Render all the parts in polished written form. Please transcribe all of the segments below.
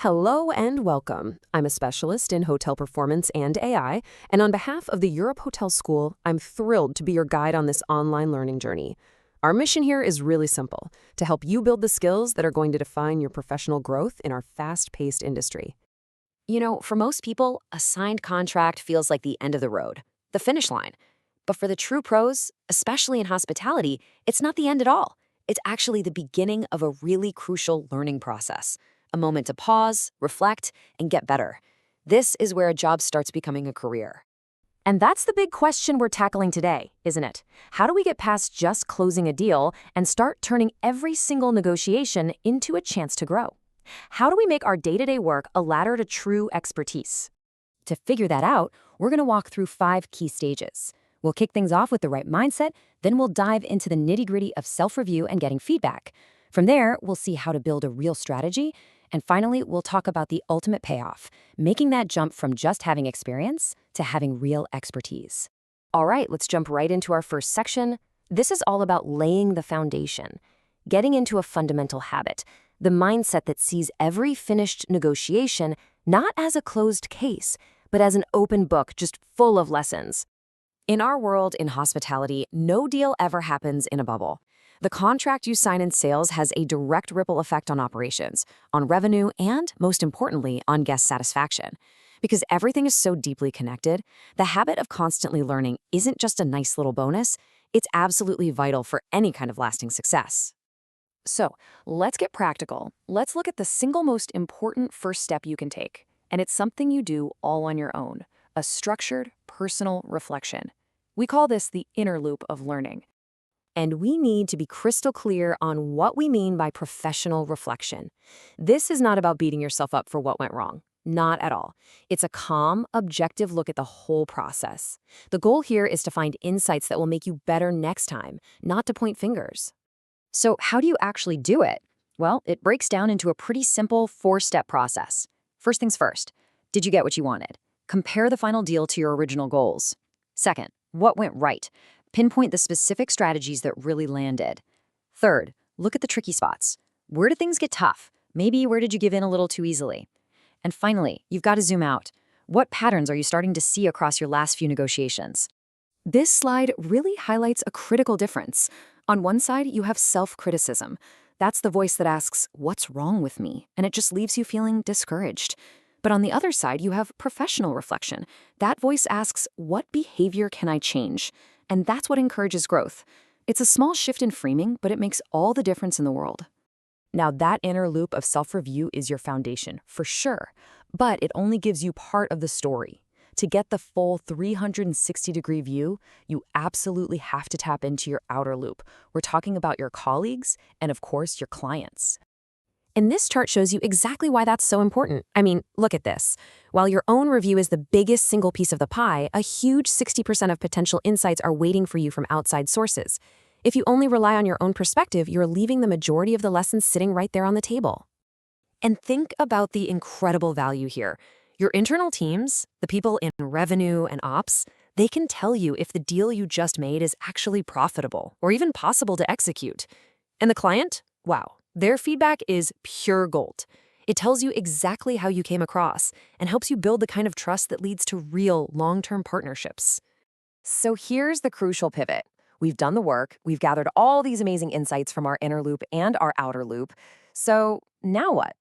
Hello and welcome. I'm a specialist in hotel performance and AI, and on behalf of the Europe Hotel School, I'm thrilled to be your guide on this online learning journey. Our mission here is really simple, to help you build the skills that are going to define your professional growth in our fast-paced industry. For most people, a signed contract feels like the end of the road, the finish line. But for the true pros, especially in hospitality, it's not the end at all. It's actually the beginning of a really crucial learning process, a moment to pause, reflect, and get better. This is where a job starts becoming a career. And that's the big question we're tackling today, isn't it? How do we get past just closing a deal and start turning every single negotiation into a chance to grow? How do we make our day-to-day work a ladder to true expertise? To figure that out, we're going to walk through 5 key stages. We'll kick things off with the right mindset, then we'll dive into the nitty-gritty of self-review and getting feedback. From there, we'll see how to build a real strategy, and finally, we'll talk about the ultimate payoff, making that jump from just having experience to having real expertise. All right, let's jump right into our first section. This is all about laying the foundation, getting into a fundamental habit, the mindset that sees every finished negotiation not as a closed case, but as an open book just full of lessons. In our world in hospitality, no deal ever happens in a bubble. The contract you sign in sales has a direct ripple effect on operations, on revenue, and, most importantly, on guest satisfaction. Because everything is so deeply connected, the habit of constantly learning isn't just a nice little bonus, it's absolutely vital for any kind of lasting success. So, let's get practical. Let's look at the single most important first step you can take. And it's something you do all on your own, a structured, personal reflection. We call this the inner loop of learning. And we need to be crystal clear on what we mean by professional reflection. This is not about beating yourself up for what went wrong. Not at all. It's a calm, objective look at the whole process. The goal here is to find insights that will make you better next time, not to point fingers. So how do you actually do it? Well, it breaks down into a pretty simple 4-step process. First things first, did you get what you wanted? Compare the final deal to your original goals. Second, what went right? Pinpoint the specific strategies that really landed. Third, look at the tricky spots. Where did things get tough? Maybe where did you give in a little too easily? And finally, you've got to zoom out. What patterns are you starting to see across your last few negotiations? This slide really highlights a critical difference. On one side, you have self-criticism. That's the voice that asks, what's wrong with me? And it just leaves you feeling discouraged. But on the other side, you have professional reflection. That voice asks, what behavior can I change? And that's what encourages growth. It's a small shift in framing, but it makes all the difference in the world. Now, that inner loop of self-review is your foundation, for sure. But it only gives you part of the story. To get the full 360-degree view, you absolutely have to tap into your outer loop. We're talking about your colleagues and, of course, your clients. And this chart shows you exactly why that's so important. I mean, look at this. While your own review is the biggest single piece of the pie, a huge 60% of potential insights are waiting for you from outside sources. If you only rely on your own perspective, you're leaving the majority of the lessons sitting right there on the table. And think about the incredible value here. Your internal teams, the people in revenue and ops, they can tell you if the deal you just made is actually profitable or even possible to execute. And the client? Wow. Their feedback is pure gold. It tells you exactly how you came across and helps you build the kind of trust that leads to real long-term partnerships. So here's the crucial pivot. We've done the work. We've gathered all these amazing insights from our inner loop and our outer loop. So now what?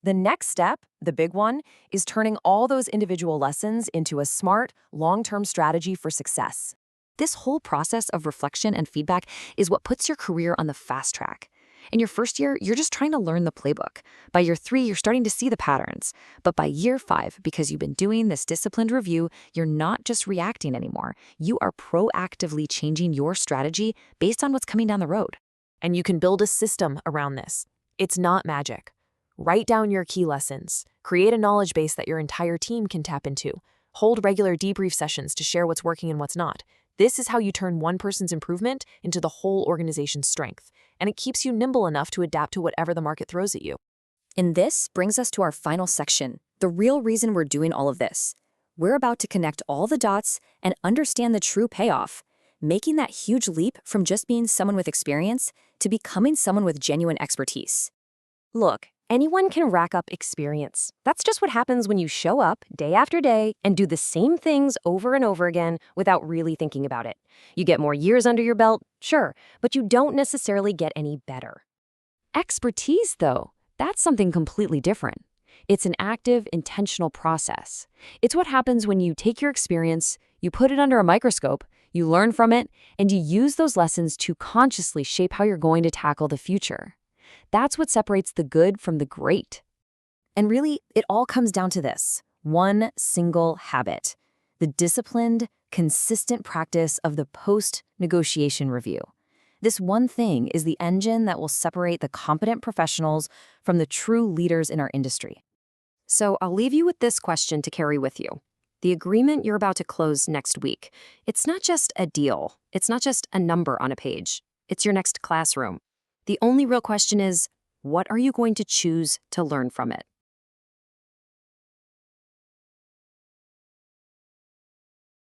The next step, the big one, is turning all those individual lessons into a smart, long-term strategy for success. This whole process of reflection and feedback is what puts your career on the fast track. In your first year, you're just trying to learn the playbook. By year 3, you're starting to see the patterns. But by year 5, because you've been doing this disciplined review, you're not just reacting anymore. You are proactively changing your strategy based on what's coming down the road. And you can build a system around this. It's not magic. Write down your key lessons. Create a knowledge base that your entire team can tap into. Hold regular debrief sessions to share what's working and what's not. This is how you turn one person's improvement into the whole organization's strength, and it keeps you nimble enough to adapt to whatever the market throws at you. And this brings us to our final section, the real reason we're doing all of this. We're about to connect all the dots and understand the true payoff, making that huge leap from just being someone with experience to becoming someone with genuine expertise. Look, Anyone can rack up experience. That's just what happens when you show up day after day and do the same things over and over again without really thinking about it. You get more years under your belt, sure, but you don't necessarily get any better. Expertise, though, that's something completely different. It's an active, intentional process. It's what happens when you take your experience, you put it under a microscope, you learn from it, and you use those lessons to consciously shape how you're going to tackle the future. That's what separates the good from the great. And really, it all comes down to this one single habit: the disciplined, consistent practice of the post-negotiation review. This one thing is the engine that will separate the competent professionals from the true leaders in our industry. So I'll leave you with this question to carry with you. The agreement you're about to close next week, it's not just a deal. It's not just a number on a page. It's your next classroom. The only real question is, what are you going to choose to learn from it?